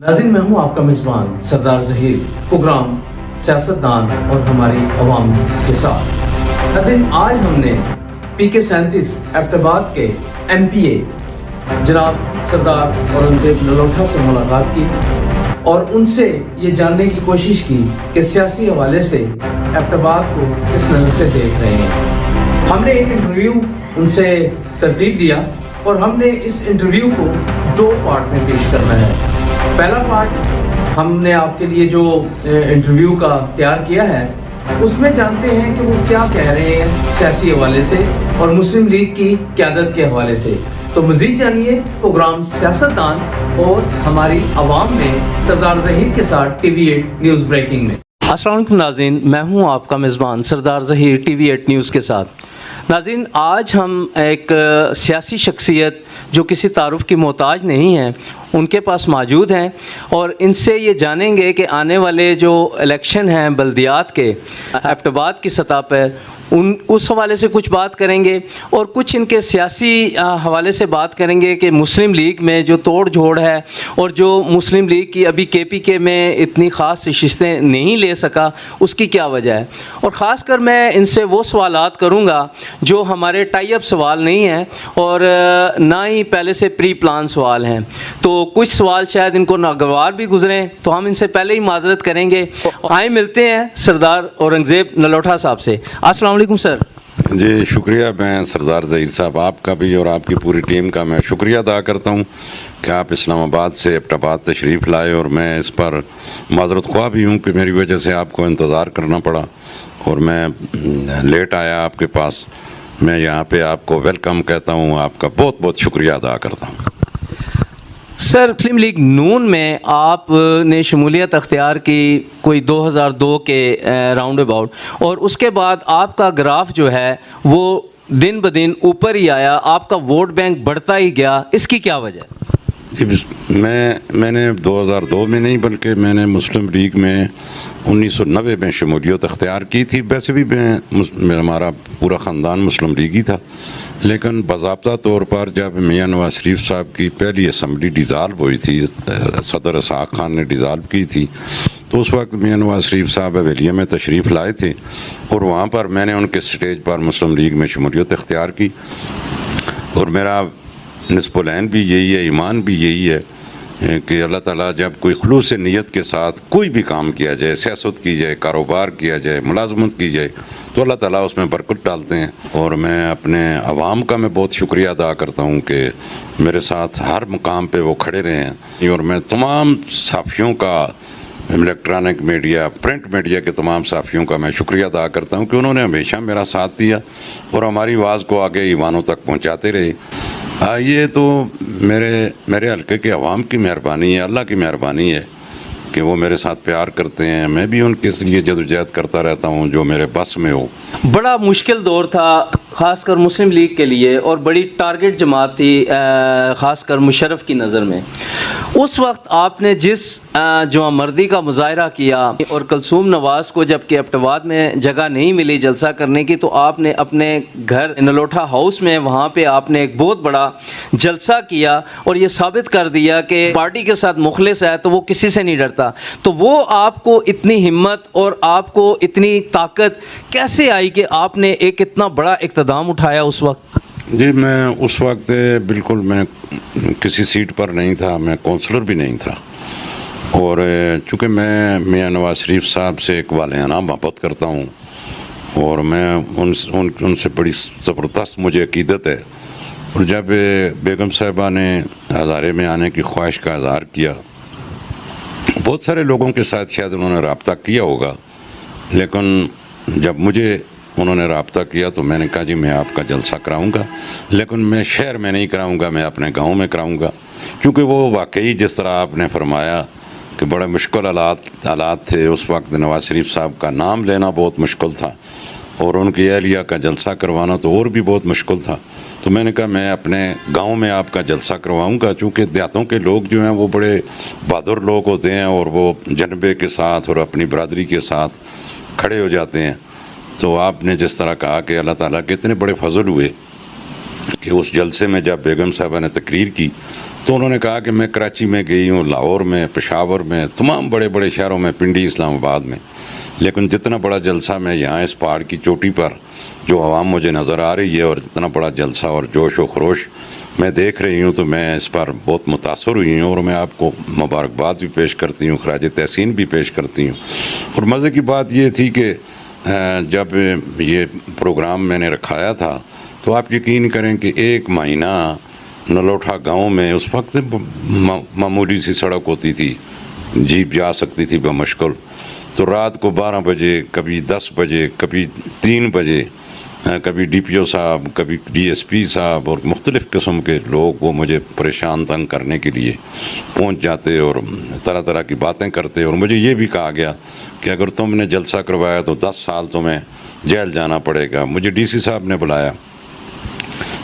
नाज़रीन, मैं हूँ आपका मेज़बान सरदार ज़हीर, प्रोग्राम सियासतदान और हमारी आवाम के साथ। नाज़रीन, आज हमने PK-37 एबटाबाद के MPA जनाब सरदार औरंगज़ेब नलोटा से मुलाकात की और उनसे ये जानने की कोशिश की कि सियासी हवाले से एबटाबाद को किस नज़र से देख रहे हैं। हमने एक इंटरव्यू उनसे तरतीब दिया और हमने इस इंटरव्यू को 2 पार्ट में पेश करना है। पहला पार्ट हमने आपके लिए जो इंटरव्यू का तैयार किया है उसमें जानते हैं कि वो क्या कह रहे हैं सियासी हवाले से और मुस्लिम लीग की क़यादत के हवाले से। तो मज़ीद जानिए प्रोग्राम सियासतदान और हमारी आवाम में सरदार ज़हीर के साथ TV8 न्यूज़ ब्रेकिंग में। अस्सलाम वालेकुम नाज़रीन, मैं हूँ आपका मेज़बान सरदार ज़हीर TV8 न्यूज़ के साथ। नाज़रीन, आज हम एक सियासी शख्सियत जो किसी तारुफ की मोहताज नहीं है उनके पास मौजूद हैं और इनसे ये जानेंगे कि आने वाले जो इलेक्शन हैं बल्दियात के एबटाबाद की सतह पर उस हवाले से कुछ बात करेंगे और कुछ इनके सियासी हवाले से बात करेंगे कि मुस्लिम लीग में जो तोड़ जोड़ है और जो मुस्लिम लीग की अभी KPK में इतनी ख़ास नशिस्तें नहीं ले सका उसकी क्या वजह है। और ख़ास कर मैं इनसे वो सवालात करूँगा जो हमारे टाई अप सवाल नहीं हैं और ना ही पहले से प्री प्लान सवाल हैं। तो कुछ सवाल शायद इनको नागवार भी गुजरें तो हम इनसे पहले ही माजरत करेंगे। आए मिलते हैं सरदार औरंगज़ेब नलोटा साहब से। अस्सलाम वालेकुम सर। जी शुक्रिया। मैं सरदार ज़हीर साहब आपका भी और आपकी पूरी टीम का मैं शुक्रिया अदा करता हूँ कि आप इस्लामाबाद से एबटाबाद तशरीफ़ लाए और मैं इस पर माज़रत ख्वाह भी हूँ कि मेरी वजह से आपको इंतज़ार करना पड़ा और मैं लेट आया आपके पास। मैं यहाँ पे आपको वेलकम कहता हूँ, आपका बहुत बहुत शुक्रिया अदा करता हूँ। सर, मुस्लिम लीग नून में आपने शमूलियत अख्तियार की कोई 2002 के राउंड अबाउट और उसके बाद आपका ग्राफ जो है वो दिन ब दिन ऊपर ही आया, आपका वोट बैंक बढ़ता ही गया, इसकी क्या वजह है? मैंने 2002 में नहीं बल्कि मैंने मुस्लिम लीग में 1990 में शमूलियत अख्तियार की थी। वैसे भी हमारा पूरा ख़ानदान मुस्लिम लीगी था, लेकिन बाज़ाब्ता तौर पर जब मियां नवाज शरीफ साहब की पहली असम्बली डिज़ाल्व हुई थी, सदर इसहाक़ खान ने डिज़ाल्व की थी, तो उस वक्त मियां नवाज शरीफ साहब हवेलिया में तशरीफ़ लाए थे और वहाँ पर मैंने उनके स्टेज पर मुस्लिम लीग में शमूलियत अख्तियार की। और मेरा निस्बुलैन भी यही है, ईमान भी यही है कि अल्लाह ताला जब कोई खुलूस नीयत के साथ कोई भी काम किया जाए, सियासत की जाए, कारोबार किया जाए, मुलाजमत की जाए, तो अल्लाह ताला उसमें बरकत डालते हैं। और मैं अपने अवाम का मैं बहुत शुक्रिया अदा करता हूँ कि मेरे साथ हर मुकाम पे वो खड़े रहे हैं। और मैं तमाम साफ़ियों का, इलेक्ट्रॉनिक मीडिया, प्रिंट मीडिया के तमाम साफ़ियों का मैं शुक्रिया अदा करता हूँ कि उन्होंने हमेशा मेरा साथ दिया और हमारी आवाज़ को आगे ईवानों तक पहुँचाते रहे। ये तो मेरे हल्के के अवाम की मेहरबानी है, अल्लाह की मेहरबानी है कि वो मेरे साथ प्यार करते हैं। मैं भी उनके लिए जदोजहद करता रहता हूँ जो मेरे बस में हो। बड़ा मुश्किल दौर था ख़ासकर मुस्लिम लीग के लिए और बड़ी टारगेट जमात थी ख़ासकर मुशर्रफ की नज़र में। उस वक्त आपने जिस जवामर्दी का मुजाहरा किया और कलसूम नवाज़ को जबकि एबटाबाद में जगह नहीं मिली जलसा करने की, तो आपने अपने घर नलोटा हाउस में वहाँ पे आपने एक बहुत बड़ा जलसा किया और ये साबित कर दिया कि पार्टी के साथ मुखलिस है तो वो किसी से नहीं डरता। तो वो आपको इतनी हिम्मत और आपको इतनी ताकत कैसे आई कि आपने एक इतना बड़ा इक़्तिदाम उठाया उस वक्त? जी, मैं उस वक्त बिल्कुल मैं किसी सीट पर नहीं था, मैं काउंसलर भी नहीं था और चूँकि मैं मियां नवाज शरीफ साहब से एक वालियाना मोहब्बत करता हूँ और मैं उनसे बड़ी ज़बरदस्त मुझे अकीदत है। और जब बेगम साहिबा ने हज़ारे में आने की ख्वाहिश का इज़हार किया, बहुत सारे लोगों के साथ शायद उन्होंने रब्ता किया होगा, लेकिन जब मुझे उन्होंने रब्ता किया तो मैंने कहा जी मैं आपका जलसा कराऊंगा, लेकिन मैं शहर में नहीं कराऊंगा, मैं अपने गांव में कराऊंगा। क्योंकि वो वाकई जिस तरह आपने फरमाया कि बड़े मुश्किल हालात थे उस वक्त, नवाज शरीफ साहब का नाम लेना बहुत मुश्किल था और उनकी अहलिया का जलसा करवाना तो और भी बहुत मुश्किल था। तो मैंने कहा मैं अपने गांव में आपका जलसा करवाऊंगा, चूँकि देहातों के लोग जो हैं वो बड़े बहादुर लोग होते हैं और वो जनबे के साथ और अपनी बरादरी के साथ खड़े हो जाते हैं। तो आपने जिस तरह कहा कि अल्लाह ताला के इतने बड़े फजल हुए कि उस जलसे में जब बेगम साहबा ने तकरीर की तो उन्होंने कहा कि मैं कराची में गई हूँ, लाहौर में, पेशावर में, तमाम बड़े बड़े शहरों में, पिंडी, इस्लामाबाद में, लेकिन जितना बड़ा जलसा मैं यहाँ इस पहाड़ की चोटी पर जो आवाम मुझे नज़र आ रही है और जितना बड़ा जलसा और जोश व खरोश मैं देख रही हूँ, तो मैं इस पर बहुत मुतासर हुई हूँ और मैं आपको मुबारकबाद भी पेश करती हूँ, खराज तहसीन भी पेश करती हूँ। और मज़े की बात ये थी कि जब ये प्रोग्राम मैंने रखाया था तो आप यकीन करें कि 1 महीना नलोठा गांव में उस वक्त मामूली सी सड़क होती थी, जीप जा सकती थी बमुश्किल। तो रात को 12 बजे, कभी 10 बजे, कभी 3 बजे, कभी DPO साहब, कभी DSP साहब और मुख्तलिफ़ किस्म के लोग वो मुझे परेशान तंग करने के लिए पहुंच जाते और तरह तरह की बातें करते। और मुझे ये भी कहा गया कि अगर तुमने जलसा करवाया तो 10 साल तुम्हें जेल जाना पड़ेगा। मुझे DC साहब ने बुलाया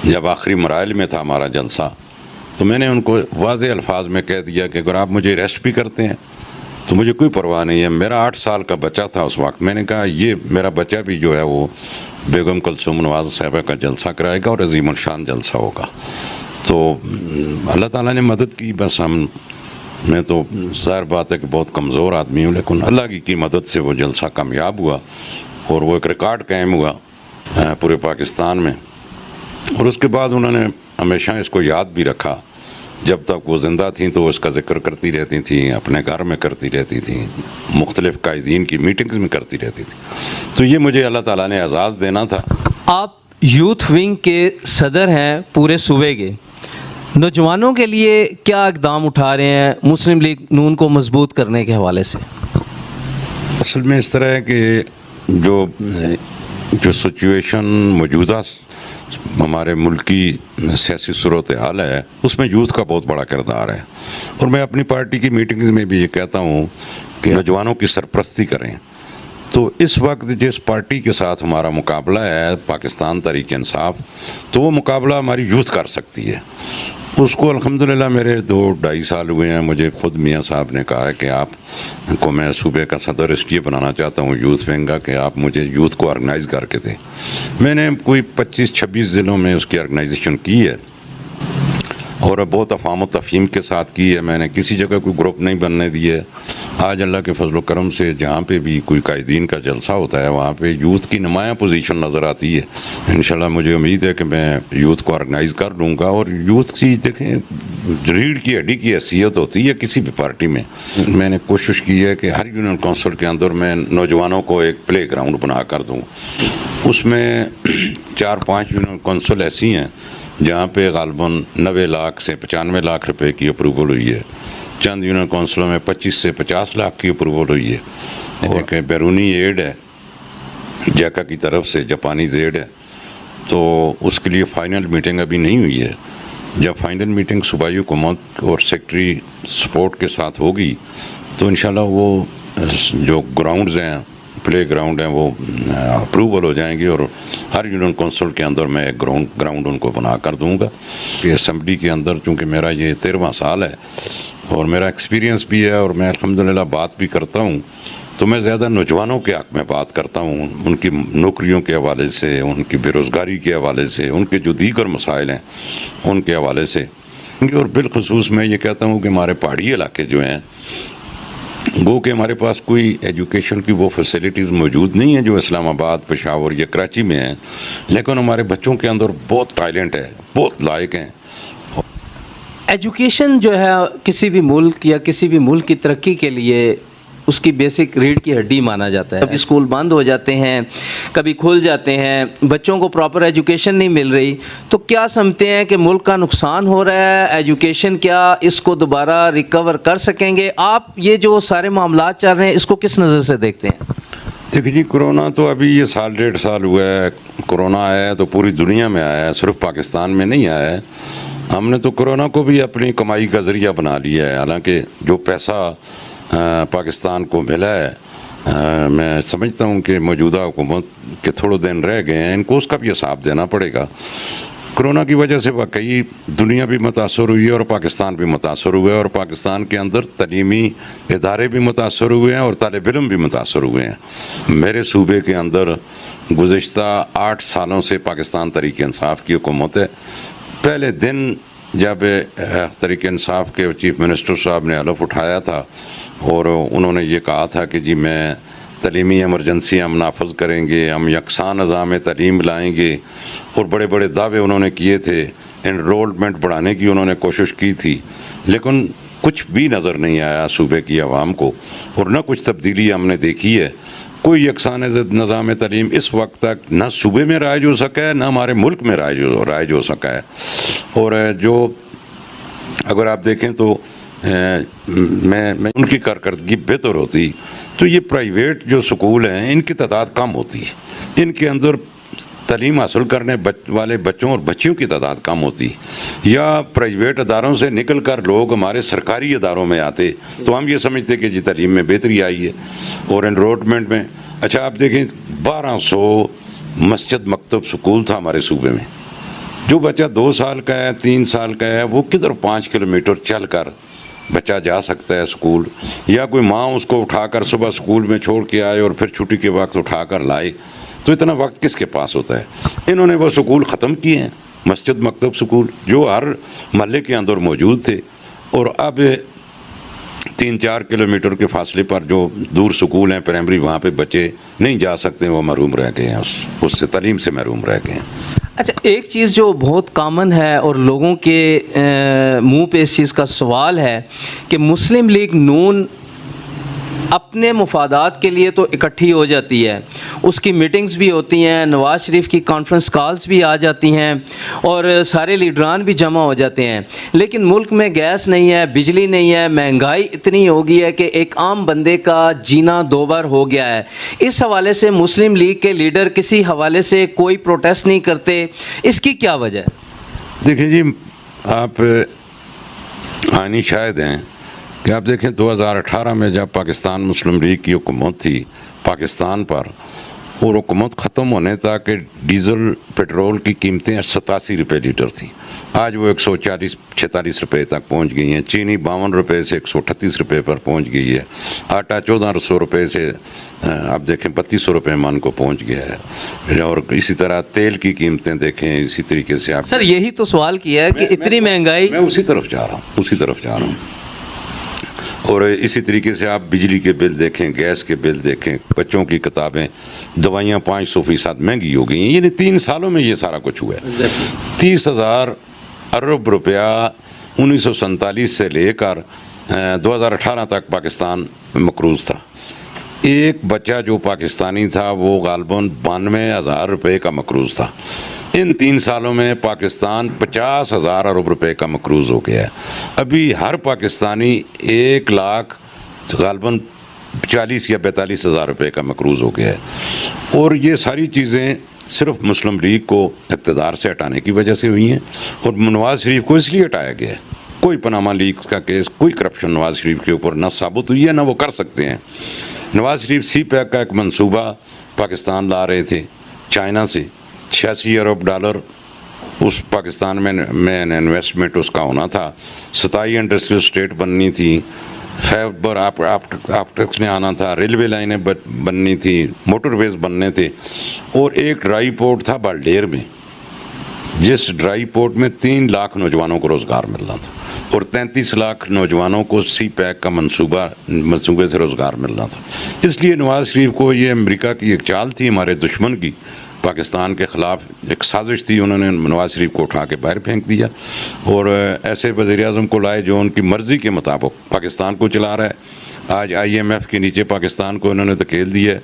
जब आखिरी मराइल में था हमारा जलसा, तो मैंने उनको वाज़े अल्फाज में कह दिया कि अगर आप मुझे अरेस्ट भी करते हैं तो मुझे कोई परवाह नहीं है। मेरा 8 साल का बच्चा था उस वक्त, मैंने कहा ये मेरा बच्चा भी जो है वो बेगम कुलसूम नवाज़ साहिबा का जलसा कराएगा और अजीम शान जलसा होगा। तो अल्लाह ताला ने मदद की। बस मैं तो ज़ाहिर बात है कि बहुत कमज़ोर आदमी हूँ, लेकिन अल्लाह की मदद से वो जलसा कामयाब हुआ और वो एक रिकॉर्ड कायम हुआ पूरे पाकिस्तान में। और उसके बाद उन्होंने हमेशा इसको याद भी रखा। जब तक वो ज़िंदा थी तो उसका ज़िक्र करती रहती थी, अपने घर में करती रहती थी, मुख्तलिफ़ कायदीन की मीटिंग्स में करती रहती थी। तो ये मुझे अल्लाह ताला ने एजाज़ देना था। आप यूथ विंग के सदर हैं पूरे सूबे के, नौजवानों के लिए क्या इक़दाम उठा रहे हैं मुस्लिम लीग नून को मजबूत करने के हवाले से? असल में इस तरह है कि जो सिचुएशन मौजूदा हमारे मुल्क की सियासी सूरत हाल है उसमें यूथ का बहुत बड़ा किरदार है। और मैं अपनी पार्टी की मीटिंग्स में भी ये कहता हूँ कि नौजवानों की सरपरस्ती करें। तो इस वक्त जिस पार्टी के साथ हमारा मुकाबला है पाकिस्तान तहरीक इंसाफ, तो वो मुकाबला हमारी यूथ कर सकती है। उसको अल्हम्दुलिल्लाह मेरे 2-2.5 साल हुए हैं। मुझे खुद मियाँ साहब ने कहा है कि आप को मैं सूबे का सदर इसलिए बनाना चाहता हूँ यूथ विंग का कि आप मुझे यूथ को ऑर्गेनाइज़ करके दें। मैंने कोई 25-26 ज़िलों में उसकी ऑर्गेनाइजेशन की है और बहुत अफ़ाम तफ़हीम के साथ की है। मैंने किसी जगह कोई ग्रुप नहीं बनने दिए। आज अल्लाह के फजल करम से जहाँ पे भी कोई कायदीन का जलसा होता है वहाँ पे यूथ की नुमायाँ पोजीशन नज़र आती है। इंशाल्लाह मुझे उम्मीद है कि मैं यूथ को ऑर्गेनाइज़ कर लूँगा। और यूथ की देखें रीढ़ की हड्डी की हैसियत होती है किसी भी पार्टी में। मैंने कोशिश की है कि हर यूनियन काउंसिल के अंदर मैं नौजवानों को एक प्ले ग्राउंड बना कर दूँ। उसमें 4-5 यूनियन काउंसिल ऐसी हैं जहाँ पे गालबन 90 लाख से 95 लाख रुपए की अप्रूवल हुई है। चंद यूनियन काउंसिलों में 25 से 50 लाख की अप्रूवल हुई है। एक बैरूनी एड है जैका की तरफ से, जापानी एड है, तो उसके लिए फ़ाइनल मीटिंग अभी नहीं हुई है। जब फाइनल मीटिंग सूबाई हुकूमत और सेक्रेटरी सपोर्ट के साथ होगी तो इंशाल्लाह वो जो ग्राउंड्स हैं, प्ले ग्राउंड हैं, वो अप्रूवल हो जाएंगे और हर यूनियन काउंसिल के अंदर मैं एक ग्राउंड उनको बना कर दूंगा। ये असम्बली के अंदर चूँकि मेरा ये 13वां साल है और मेरा एक्सपीरियंस भी है और मैं अल्हम्दुलिल्लाह बात भी करता हूँ, तो मैं ज़्यादा नौजवानों के हक़ में बात करता हूँ, उनकी नौकरियों के हवाले से, उनकी बेरोज़गारी के हवाले से, उनके जो दीगर मसाइल हैं उनके हवाले से। और बिलखुसूस मैं ये कहता हूँ कि हमारे पहाड़ी इलाके जो हैं वो कि हमारे पास कोई एजुकेशन की वो फैसिलिटीज़ मौजूद नहीं है जो इस्लामाबाद, पेशावर या कराची में हैं, लेकिन हमारे बच्चों के अंदर बहुत टैलेंट है, बहुत लायक हैं। एजुकेशन जो है किसी भी मुल्क या किसी भी मुल्क की तरक्की के लिए उसकी बेसिक रीढ़ की हड्डी माना जाता है। कभी स्कूल बंद हो जाते हैं, कभी खुल जाते हैं, बच्चों को प्रॉपर एजुकेशन नहीं मिल रही, तो क्या समझते हैं कि मुल्क का नुकसान हो रहा है? एजुकेशन क्या इसको दोबारा रिकवर कर सकेंगे? आप ये जो सारे मामलात चल रहे हैं इसको किस नज़र से देखते हैं? देखिए जी, कोरोना तो अभी ये 1.5 साल हुआ है। कोरोना आया है तो पूरी दुनिया में आया है, सिर्फ पाकिस्तान में नहीं आया है। हमने तो कोरोना को भी अपनी कमाई का ज़रिया बना लिया है। हालांकि जो पैसा पाकिस्तान को मिला है, मैं समझता हूँ कि मौजूदा हुकूमत के थोड़े दिन रह गए हैं, इनको उसका भी हिसाब देना पड़ेगा। कोरोना की वजह से वाकई दुनिया भी मुतासर हुई है और पाकिस्तान भी मुतासर हुआ है और पाकिस्तान के अंदर तलीमी इदारे भी मुतासर हुए हैं और तालिब इल्म भी मुतासर हुए हैं। मेरे सूबे के अंदर गुज़िश्ता 8 सालों से पाकिस्तान तहरीक इंसाफ की हुकूमत है। पहले दिन जब तहरीक इंसाफ के चीफ मिनिस्टर साहब ने हलफ उठाया था और उन्होंने ये कहा था कि जी मैं तलीमी एमरजेंसी हम नाफज करेंगे, हम यकसान निज़ाम तलीम लाएंगे, और बड़े बड़े दावे उन्होंने किए थे, एनरोलमेंट बढ़ाने की उन्होंने कोशिश की थी, लेकिन कुछ भी नज़र नहीं आया सूबे की आवाम को, और न कुछ तब्दीली हमने देखी है। कोई यकसान निज़ाम तलीम इस वक्त तक न सूबे में राइज हो सका है, न हमारे मुल्क में राइज हो सका है। और जो अगर आप देखें तो मैं उनकी कारकर्दगी बेहतर होती तो ये प्राइवेट जो स्कूल हैं इनकी तादाद कम होती है, इनके अंदर तालीम हासिल करने वाले बच्चों और बच्चियों की तादाद कम होती, या प्राइवेट अदारों से निकल कर लोग हमारे सरकारी अदारों में आते तो हम ये समझते कि जी तालीम में बेहतरी आई है। और एनरोलमेंट में अच्छा आप देखें 1200 मस्जिद मकतब स्कूल था हमारे सूबे में। जो बच्चा 2 साल का है, 3 साल का है, वो किधर 5 किलोमीटर चल कर बच्चा जा सकता है स्कूल, या कोई माँ उसको उठाकर सुबह स्कूल में छोड़ के आए और फिर छुट्टी के वक्त उठाकर लाए, तो इतना वक्त किसके पास होता है। इन्होंने वो स्कूल ख़त्म किए हैं, मस्जिद मकतब स्कूल जो हर महल्ले के अंदर मौजूद थे, और अब 3-4 किलोमीटर के फासले पर जो दूर स्कूल हैं प्राइमरी, वहाँ पे बच्चे नहीं जा सकते, वो महरूम रह गए हैं, उससे तालीम से महरूम रह गए हैं। अच्छा, एक चीज़ जो बहुत कॉमन है और लोगों के मुंह पे इस चीज़ का सवाल है कि मुस्लिम लीग नून अपने मुफादात के लिए तो इकट्ठी हो जाती है, उसकी मीटिंग्स भी होती हैं, नवाज़ शरीफ की कॉन्फ्रेंस कॉल्स भी आ जाती हैं और सारे लीडरान भी जमा हो जाते हैं, लेकिन मुल्क में गैस नहीं है, बिजली नहीं है, महंगाई इतनी हो गई है कि एक आम बंदे का जीना दो बार हो गया है। इस हवाले से मुस्लिम लीग के लीडर किसी हवाले से कोई प्रोटेस्ट नहीं करते, इसकी क्या वजह है? देखिए जी, आप आनी शायद हैं कि आप देखें 2018 में जब पाकिस्तान मुस्लिम लीग की हुकूमत थी पाकिस्तान पर, और हुकूमत ख़त्म होने तक डीज़ल पेट्रोल की कीमतें 87 रुपये लीटर थी, आज वो 140-146 रुपये तक पहुंच गई हैं। चीनी 52 रुपये से 138 रुपये पर पहुंच गई है। आटा 1400 रुपये से आप देखें 3200 रुपये मन को पहुंच गया है। और इसी तरह तेल की कीमतें देखें इसी तरीके से। आप सर यही तो सवाल किया है कि इतनी महंगाई, मैं उसी तरफ जा रहा हूँ। और इसी तरीके से आप बिजली के बिल देखें, गैस के बिल देखें, बच्चों की किताबें, दवाइयाँ 500% महंगी हो गई हैं। यानी 3 सालों में ये सारा कुछ हुआ है। 30,000 अरब रुपया 1947 से लेकर 2018 तक पाकिस्तान मकरूज़ था। एक बच्चा जो पाकिस्तानी था वो गालबन 92,000 रुपये का मकरूज़ था। इन 3 सालों में पाकिस्तान 50,000 अरब रुपए का मकरूज़ हो गया है। अभी हर पाकिस्तानी 1 लाख गालबन 40 या 42 हज़ार रुपये का मकरूज़ हो गया है। और ये सारी चीज़ें सिर्फ मुस्लिम लीग को इक़्तिदार से हटाने की वजह से हुई हैं, और नवाज़ शरीफ को इसलिए हटाया गया है। कोई पनामा लीक्स का केस, कोई करप्शन नवाज़ शरीफ के ऊपर ना साबित हुई है, ना वो कर सकते हैं। नवाज़ शरीफ CPEC का एक मंसूबा पाकिस्तान ला रहे थे चाइना से, 86 अरब डॉलर उस पाकिस्तान में इन्वेस्टमेंट उसका होना था। 27 इंडस्ट्रियल स्टेट बननी थी, फाइबर ऑप्टिक्स ने आना था, रेलवे लाइनें बननी थी, मोटरवेज बनने थे, और एक ड्राई पोर्ट था बाल्डेर में, जिस ड्राई पोर्ट में 3 लाख नौजवानों को रोज़गार मिल रहा था, और 33 लाख नौजवानों को CPEC का मंसूबे से रोज़गार मिल रहा था। इसलिए नवाज़ शरीफ को ये अमेरिका की एक चाल थी, हमारे दुश्मन की, पाकिस्तान के ख़िलाफ़ एक साजिश थी, उन्होंने नवाज़ शरीफ को उठा के बाहर फेंक दिया और ऐसे वज़ीर-ए-आज़म को लाए जो उनकी मर्ज़ी के मुताबिक पाकिस्तान को चला रहा है। आज IMF के नीचे पाकिस्तान को उन्होंने धकेल दिया है।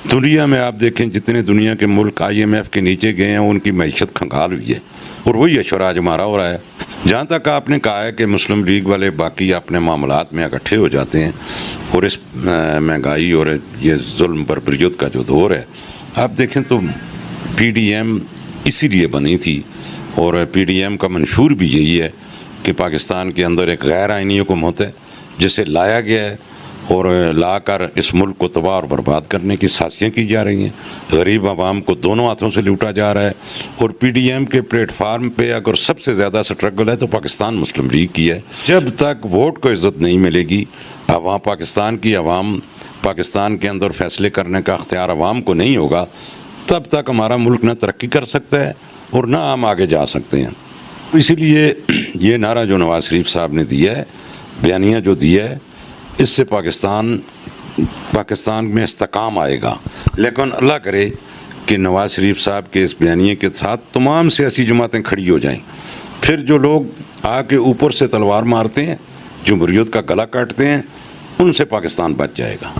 दुनिया में आप देखें जितने दुनिया के मुल्क IMF के नीचे गए हैं उनकी मईशत खंगाल हुई है, और वही अशर आज हमारा हो रहा है। जहाँ तक आपने कहा है कि मुस्लिम लीग वाले बाकी अपने मामलात में इकट्ठे हो जाते हैं, और इस महंगाई और ये जुल्म बर्बरियत का जो दौर है, आप देखें तो PDM इसीलिए बनी थी, और PDM का मंशूर भी यही है कि पाकिस्तान के अंदर एक गैर आइनी हुकूमत है जिसे लाया गया है, और लाकर इस मुल्क को तबाह और बर्बाद करने की साजिशें की जा रही हैं। गरीब आवाम को दोनों हाथों से लूटा जा रहा है, और PDM के प्लेटफार्म पे अगर सबसे ज़्यादा स्ट्रगल है तो पाकिस्तान मुस्लिम लीग की है। जब तक वोट को इज़्ज़त नहीं मिलेगी, वहाँ पाकिस्तान की आवाम, पाकिस्तान के अंदर फैसले करने का अख्तियार आवाम को नहीं होगा, तब तक हमारा मुल्क न तरक्की कर सकता है और ना हम आगे जा सकते हैं। इसीलिए ये नारा जो नवाज शरीफ साहब ने दिया है, बयानिया जो दिया है, इससे पाकिस्तान में इस्तेकाम आएगा। लेकिन अल्लाह करे कि नवाज शरीफ साहब के इस बयानिए के साथ तमाम सियासी जमातें खड़ी हो जाएं, फिर जो लोग आके ऊपर से तलवार मारते हैं, जमहूरियत का गला काटते हैं, उनसे पाकिस्तान बच जाएगा।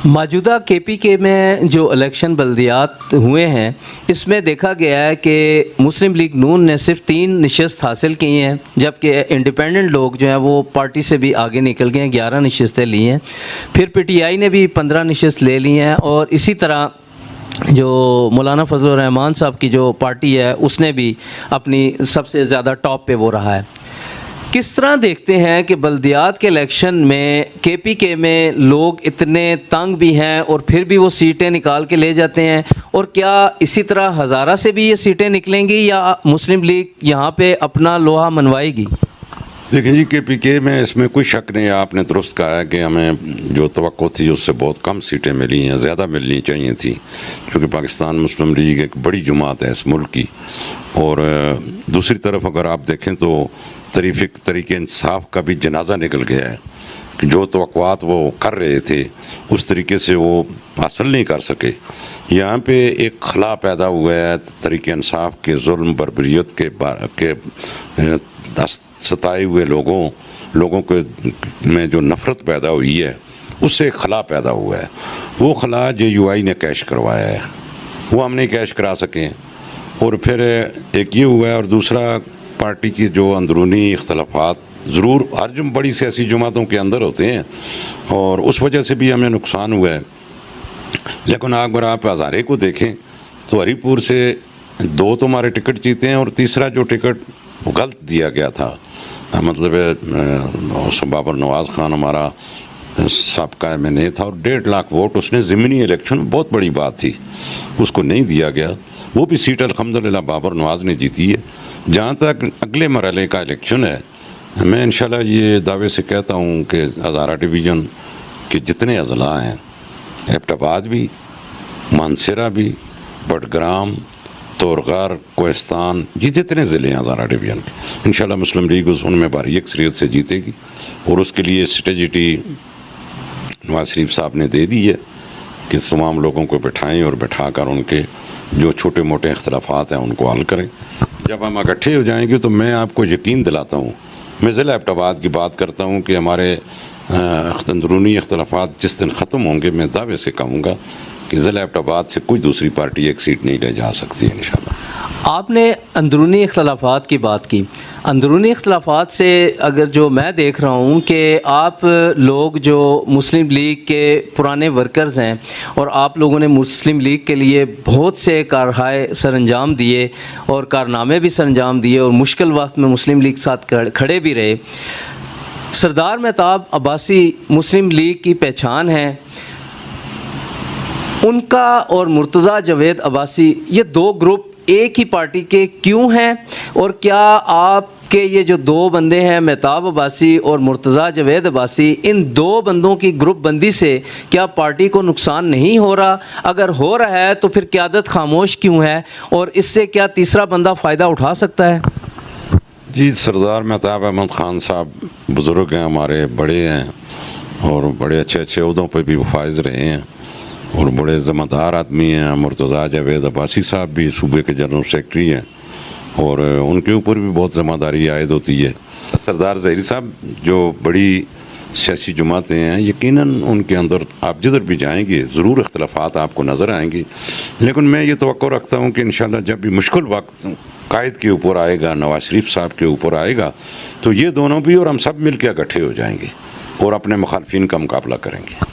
मौजूदा KPK में जो इलेक्शन बल्दियात हुए हैं, इसमें देखा गया है कि मुस्लिम लीग नून ने सिर्फ 3 नशिस्त हासिल की हैं, जबकि इंडिपेंडेंट लोग जो हैं वो पार्टी से भी आगे निकल गए हैं, 11 नशिस्तें ली हैं। फिर PTI ने भी 15 नशिस्त ले ली हैं, और इसी तरह जो मौलाना फजल रहमान साहब की जो पार्टी है उसने भी अपनी सबसे ज़्यादा टॉप पे वो रहा है। किस तरह देखते हैं कि बल्दियात के इलेक्शन में KPK में लोग इतने तंग भी हैं और फिर भी वो सीटें निकाल के ले जाते हैं, और क्या इसी तरह हज़ारा से भी ये सीटें निकलेंगी या मुस्लिम लीग यहाँ पे अपना लोहा मनवाएगी? देखिए जी, KPK में इसमें कोई शक नहीं है, आपने दुरुस्त कहा है कि हमें जो तवक्को थी उससे बहुत कम सीटें मिली हैं, ज़्यादा मिलनी चाहिए थी, क्योंकि पाकिस्तान मुस्लिम लीग एक बड़ी जमात है इस मुल्क की। और दूसरी तरफ अगर आप देखें तो तरीके इंसाफ का भी जनाजा निकल गया है कि जो तवक्कुआत वो कर रहे थे उस तरीके से वो हासिल नहीं कर सके। यहाँ पे एक खला पैदा हुआ है तरीके इंसाफ के जुल्म बर्बरियत के सताए हुए लोगों के में जो नफ़रत पैदा हुई है, उससे एक खला पैदा हुआ है। वो खला JUI ने कैश करवाया है, वो हम नहीं कैश करा सके। और फिर एक ये हुआ है, और दूसरा पार्टी की जो अंदरूनी इख्तलाफात ज़रूर हर बड़ी सियासी जमातों के अंदर होते हैं, और उस वजह से भी हमें नुकसान हुआ है। लेकिन अगर आप हज़ारे को देखें तो हरीपुर से 2 तो हमारे टिकट जीते हैं, और तीसरा जो टिकट वो गलत दिया गया था, मतलब बाबर नवाज़ खान हमारा सबका MNA था, और 1.5 लाख वोट उसने ज़मीनी इलेक्शन में, बहुत बड़ी बात थी, उसको नहीं दिया गया। वो भी सीट अल्हम्दुलिल्लाह बाबर नवाज़ ने जीती है। जहाँ तक अगले मरहले का इलेक्शन है, मैं इंशाल्लाह ये दावे से कहता हूँ कि हज़ारा डिवीज़न के जितने अज़ला हैं, एबटाबाद भी, मानसरा भी, बडग्राम, तोरगार, कोहिस्तान, ये जितने ज़िले हैं हज़ारा डिवीज़न के, इंशाल्लाह मुस्लिम लीग उनमें भारी अक्सरियत से जीतेगी। और उसके लिए स्ट्रेटजी नवाज शरीफ साहब ने दे दी है कि तमाम लोगों को बिठाएं और बिठाकर उनके जो छोटे मोटे इख्तलाफात हैं उनको हल करें। जब हम इकट्ठे हो जाएंगे तो मैं आपको यकीन दिलाता हूँ, मैं ज़िला एबटाबाद की बात करता हूँ कि हमारे अंदरूनी इख्तलाफात जिस दिन ख़त्म होंगे, मैं दावे से कहूँगा कि ज़िला एबटाबाद से कोई दूसरी पार्टी एक सीट नहीं ले जा सकती इंशाल्लाह। आपने अंदरूनी इख्तलाफात की बात की। अंदरूनी इख्तलाफात से अगर जो मैं देख रहा हूँ कि आप लोग जो मुस्लिम लीग के पुराने वर्कर्स हैं, और आप लोगों ने मुस्लिम लीग के लिए बहुत से कारहाय सर अंजाम दिए और कारनामे भी सर अंजाम दिए, और मुश्किल वक्त में मुस्लिम लीग साथ खड़े भी रहे। सरदार महताब अब्बासी मुस्लिम लीग की पहचान है, उनका और मुर्तज़ा जावेद अब्बासी, ये 2 ग्रुप एक ही पार्टी के क्यों हैं? और क्या आपके ये जो 2 बंदे हैं, महताब अब्बासी और मुर्तज़ा जावेद अब्बासी, इन 2 बंदों की ग्रुप बंदी से क्या पार्टी को नुकसान नहीं हो रहा? अगर हो रहा है तो फिर क़यादत खामोश क्यों है, और इससे क्या तीसरा बंदा फ़ायदा उठा सकता है? जी, सरदार महताब अहमद ख़ान साहब बुज़ुर्ग हैं, हमारे बड़े हैं, और बड़े अच्छे अहदों पर भी फाइज रहे हैं, और बड़े ज़िम्मेदार आदमी हैं। मुर्तज़ा जावेद अब्बासी साहब भी सूबे के जनरल सेक्रेटरी हैं, और उनके ऊपर भी बहुत ज़िम्मेदारी आयद होती है। सरदार ज़हीरी साहब जो बड़ी सियासी जमातें हैं, यकीनन उनके अंदर आप जिधर भी जाएंगे ज़रूर इख्तलाफात आपको नज़र आएंगे। लेकिन मैं ये तवक्को रखता हूँ कि इंशाल्लाह जब भी मुश्किल वक्त कायद के ऊपर आएगा, नवाज शरीफ साहब के ऊपर आएगा, तो ये दोनों भी और हम सब मिल के इकट्ठे हो जाएंगे और अपने मुखालफिन का मुकाबला करेंगे।